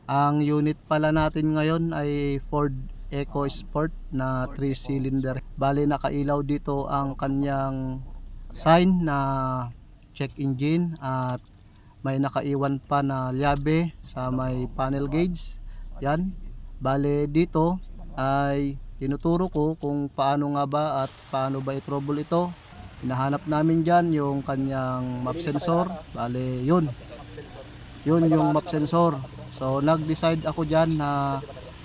Ang unit pala natin ngayon ay Ford EcoSport na 3 cylinder. Bali nakailaw dito ang kanyang sign na check engine at may nakaiwan pa na lyabe sa may panel gauge. Yan. Bali dito ay tinuturo ko kung paano nga ba at paano ba i-trouble ito. Hinahanap namin dyan yung kanyang map sensor. Bali yun yung map sensor. So nag-decide ako dyan na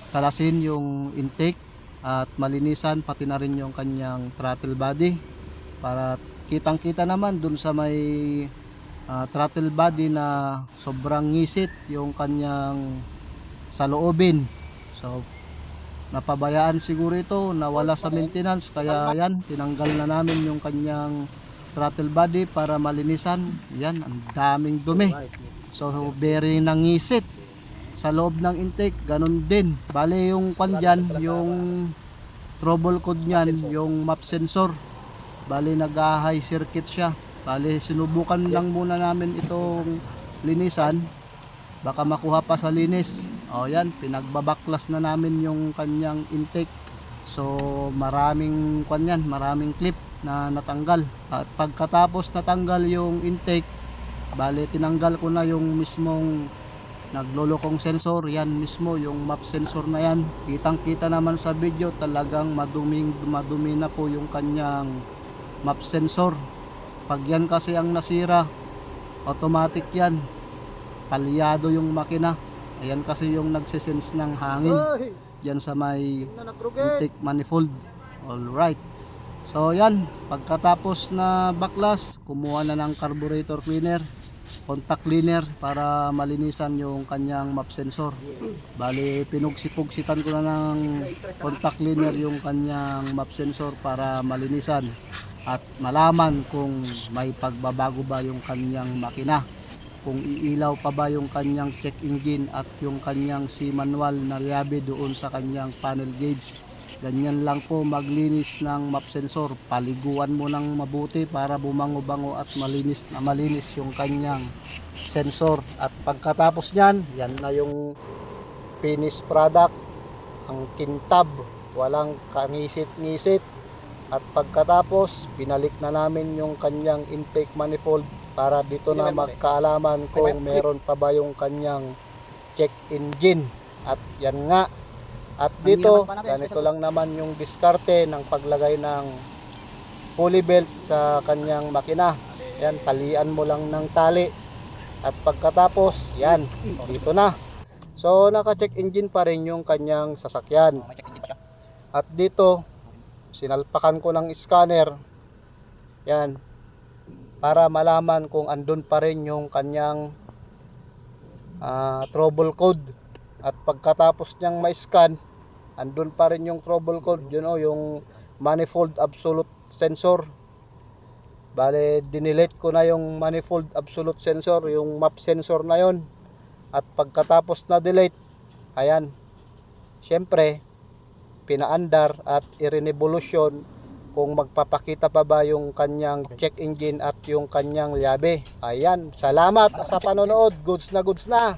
kalasin yung intake at malinisan pati na rin yung kanyang throttle body para kitang kita naman dun sa may throttle body na sobrang ngisit yung kanyang saloobin. So napabayaan siguro ito, nawala sa maintenance, kaya yan, tinanggal na namin yung kanyang throttle body para malinisan. Yan, ang daming dumi. So very nangisit sa loob ng intake, ganun din. Bale yung kwan dyan, yung trouble code nyan, yung map sensor, bale nag-high circuit siya. Bale sinubukan lang muna namin itong linisan, baka makuha pa sa linis. O yan, pinagbabaklas na namin yung kanyang intake. So maraming kwan yan, maraming clip na natanggal. At pagkatapos natanggal yung intake, bale tinanggal ko na yung mismong naglolokong sensor. Yan mismo yung map sensor na yan. Kitang kita naman sa video, talagang madumi na po yung kanyang map sensor. Pag yan kasi ang nasira, automatic yan, palyado yung makina. Ayan kasi yung nagsisense ng hangin dyan sa may intake manifold. Alright, so yan, pagkatapos na baklas, kumuha na ng carburetor cleaner, contact cleaner para malinisan yung kanyang map sensor. Bali pinugsi-pugsitan ko na ng contact cleaner yung kanyang map sensor para malinisan at malaman kung may pagbabago ba yung kanyang makina, kung iilaw pa ba yung kanyang check engine at yung kanyang C manual na lyabe doon sa kanyang panel gauge. Ganyan lang po maglinis ng map sensor. Paliguan mo ng mabuti para bumango-bango at malinis yung kanyang sensor. At pagkatapos nyan, yan na yung finished product, ang kintab, walang kanisit-nisit. At pagkatapos, binalik na namin yung kanyang intake manifold para dito na magkaalaman kung meron pa ba yung kanyang check engine. At yan nga. At dito, ganito lang naman yung diskarte ng paglagay ng pulley belt sa kanyang makina. Yan, talian mo lang ng tali. At pagkatapos, yan, dito na. So, naka-check engine pa rin yung kanyang sasakyan. At dito, sinalpakan ko ng scanner. Yan, para malaman kung andun pa rin yung kanyang trouble code. At pagkatapos niyang ma-scan, andun pa rin yung trouble code, yun yung manifold absolute sensor. Bale, dinelete ko na yung manifold absolute sensor, yung map sensor na yon. At pagkatapos na delete, ayan, syempre, pinaandar at i-revolution kung magpapakita pa ba yung kanyang check engine at yung kanyang lyabe. Ayan, salamat sa panonood. Goods na goods na.